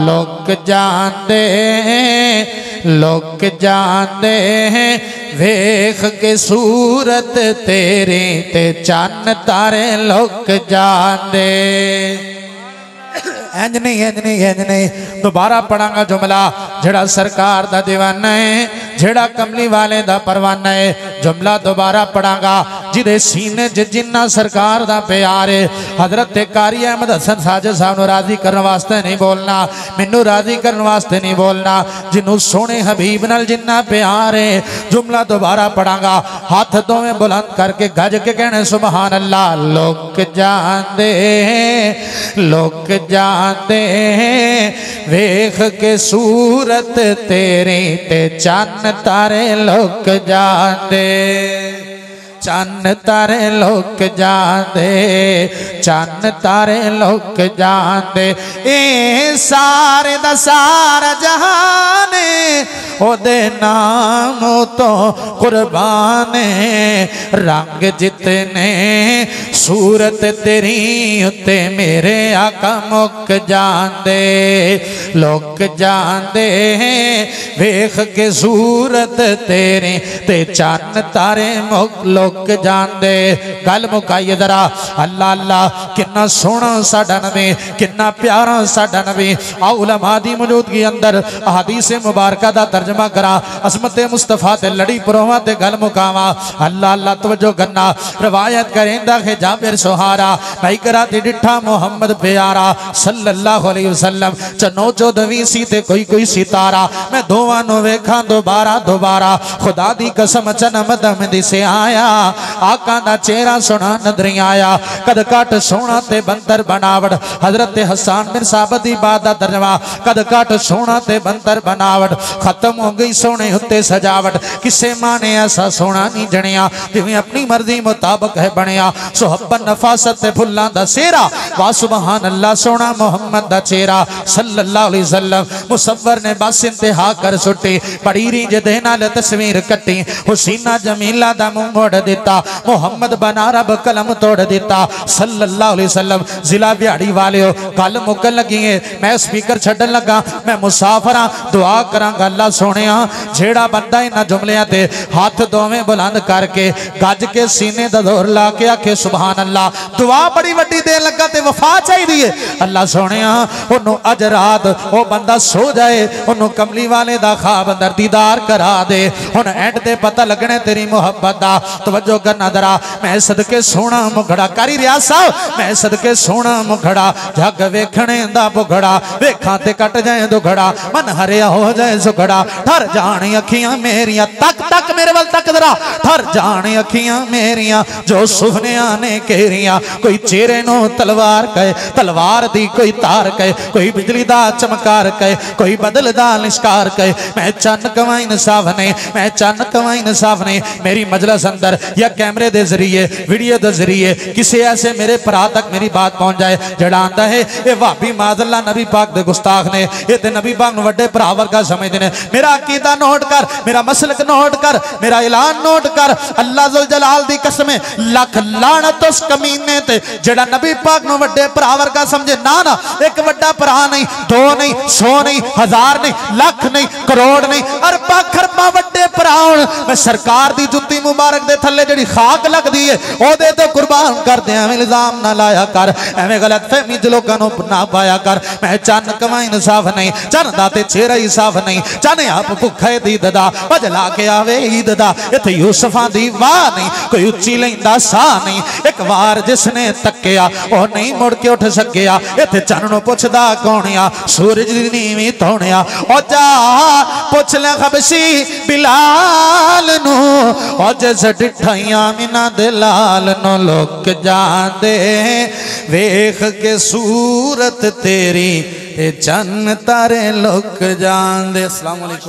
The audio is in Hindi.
लुक जांदे लुक जांदे वेख के सूरत तेरी ते चन्न तारे लुक जांदे। इंज नहीं दोबारा पढ़ांगा जुमला जेड़ा सरकार दा दीवाना है, जेड़ा कमली वाले दा परवाना है। जुमला दोबारा पढ़ांगा जिदे सीने जिन्ना सरकार दा प्यार है। हजरत कारी अहमद हसन साजिद साहब नूं राजी करने वास्ते नहीं बोलना, मैनू राजी करने वास्ते नहीं बोलना, जिन्हों सोने हबीब नाल जिन्ना प्यार है। जुमला दोबारा पढ़ांगा, हाथ दोवें बुलंद करके गज के कहने सुबहान अल्लाह। लुक जांदे लुक जांदे वेख के सूरत तेरी ते चन्न तारे लुक जांदे। चन्न तारे लुक जांदे चन्न तारे लुक जांदे। ए सारे दा सारा जहान ओदे नाम तो कुर्बान रंग जितने सूरत तेरी उत्ते मेरे आका मुक जांदे। लुक जांदे वेख के सूरत तेरी ते चन्न तारे मुक लुक जांदे। गल मुकाइए जरा। अल्लाह अल्लाह कितना सोहना साडा नबी, कितना प्यारा साडा नबी। आओ उलमा दी मौजूदगी अंदर हदीस मुबारक दा तर्जमा करा, अज़मत मुस्तफा ते लड़ी परोवा ते गल मुकावा। अल्लाह अल्लाह तवज्जो करना। रवायत करेंदा है जाबिर सुहारा भाई करा ते डिठा मोहम्मद प्यारा सल्लल्लाहु अलैहि वसल्लम चनो चौदहवीं सी ते कोई सितारा। मैं दोवां नु वेखां दोबारा दोबारा, खुदा दी कसम चनम दम दिसे आया। आका दा चेहरा सोना नजरी आया, कद काट सोना ते बंदर बनावट। हजरत हसन बिन साबित दी बात दा तर्जमा, कद काट सोना ते बंदर बनावट। खत्म हो गई सोने उत्ते सजावट, किसे माने ऐसा सोना नहीं जनिया जिवें अपनी मर्जी मुताबिक है बनिया। सुहब्बन नफासत ते फुल्लां दा सेहरा, वा सुभान अल्लाह सोना मोहम्मद दा चेहरा सल्लल्लाहु अलैहि वसल्लम। मुसव्वर ने बस इंतहा कर सुटी, बड़ी रिंज दे नाल तस्वीर कट्टी। हुसीना जमीला दा मुंह मोड़ दिता, मोहम्मद बना रब कलम तोड़ दिता सल्लल्लाहु अलैहि वसल्लम। जिला बिहाड़ी वालियो गल मुकन लगी है, मैं स्पीकर छड्डन लगा, मैं मुसाफरा दुआ करांगा। अल्लाह सोहणिया जेड़ा बंदा इन्हां जुमलियां ते हाथ दोवें बुलंद करके गज के सीने दा जोर ला के आखे सुभान अल्लाह, दुआ बड़ी वड्डी देन लगा ते वफा चाहिदी है। अल्लाह सोहणिया ओनू अज रात ओ बंदा सो जाए, ओनू कमली वाले दा ख्वाब अंदर दीदार करा दे। हुण एंड ते पता लगने तेरी मोहब्बत दा। तवज्जो करना जरा। मैं सदके सोहना मुखड़ा कारी रियाज साहब, मैं सदके सोहना मुखड़ा जग वेखणे दा बुखड़ा। वेखां ते कट जाए दुखड़ा, मन हरिया हो जाए सुखड़ा। ठर जाने अखियां मेरियां तक तक मेरे वल तक जरा। ठर जाने अखियां मेरियां जो सुफनिया ने घेरियां। कोई चेहरे नो तलवार कहे, तलवार दी कोई तार कहे, कोई बिजली दा चमकार कहे, कोई बदल दा लिशकार कहे। मैं चन्न कवां इंसाफ नहीं, मैं चन्न कवां इंसाफ नहीं। मेरी मजलिस अंदर या कैमरे दे जरिए वीडियो दे जरिए किसी ऐसे मेरे भरा तक मेरी बात पहुंच जाए जड़ा आंदा है ये भाभी माजल्ला नबी पाक दे गुस्ताख ने, ये ते नबी पाक नूं वड्डे भरा वर्गा समझदे ने। मेरा अकीदा नोट कर, मेरा मसलक नोट कर, मेरा ऐलान नोट कर। अल्लाह जुल जलाल दी कसम लख लानत उस कमीने ते जेड़ा नबी पाक नूं वड्डे भरा वर्गा समझे। ना ना, एक वड्डा भरा नहीं, दो नहीं, 100 नहीं, 1000 नहीं, लाख नहीं, करोड़ नहीं, अरबा खरबा वड्डे भरा होण। मैं सरकार दी जुत्ती मुबारक दे थल्ले जेड़ी खाक लगदी है ओदे ते कुर्बान कर दे। एवें इल्जाम ना लाया कर, एवें गलत फहमी च लोकां नूं ना पाया कर। मैं चन्न कवां इंसाफ नहीं, चन्न दा ते चेहरा ही साफ नहीं। चन्न आप भुखे दी ददा बजला के आवे ईद दा। इत्थे यूसुफां दी वाह नहीं, कोई उच्ची लैंदा साह नहीं। एक वार जिसने तक्किया ओ नहीं मुड़ के उठ सकिया। इत्थे चन्न नूं पुछदा कौणिया, सूरज दी नीवीं तौणिया। ओ जा पुछ ले खबशी बिलाल नूं, ओ जिस डिठाइयां मिना दे लाल नूं। लुक जांदे वेख के सूरत तेरी ते चन्न तारे लुक जांदे। अस्सलाम वालेकुम।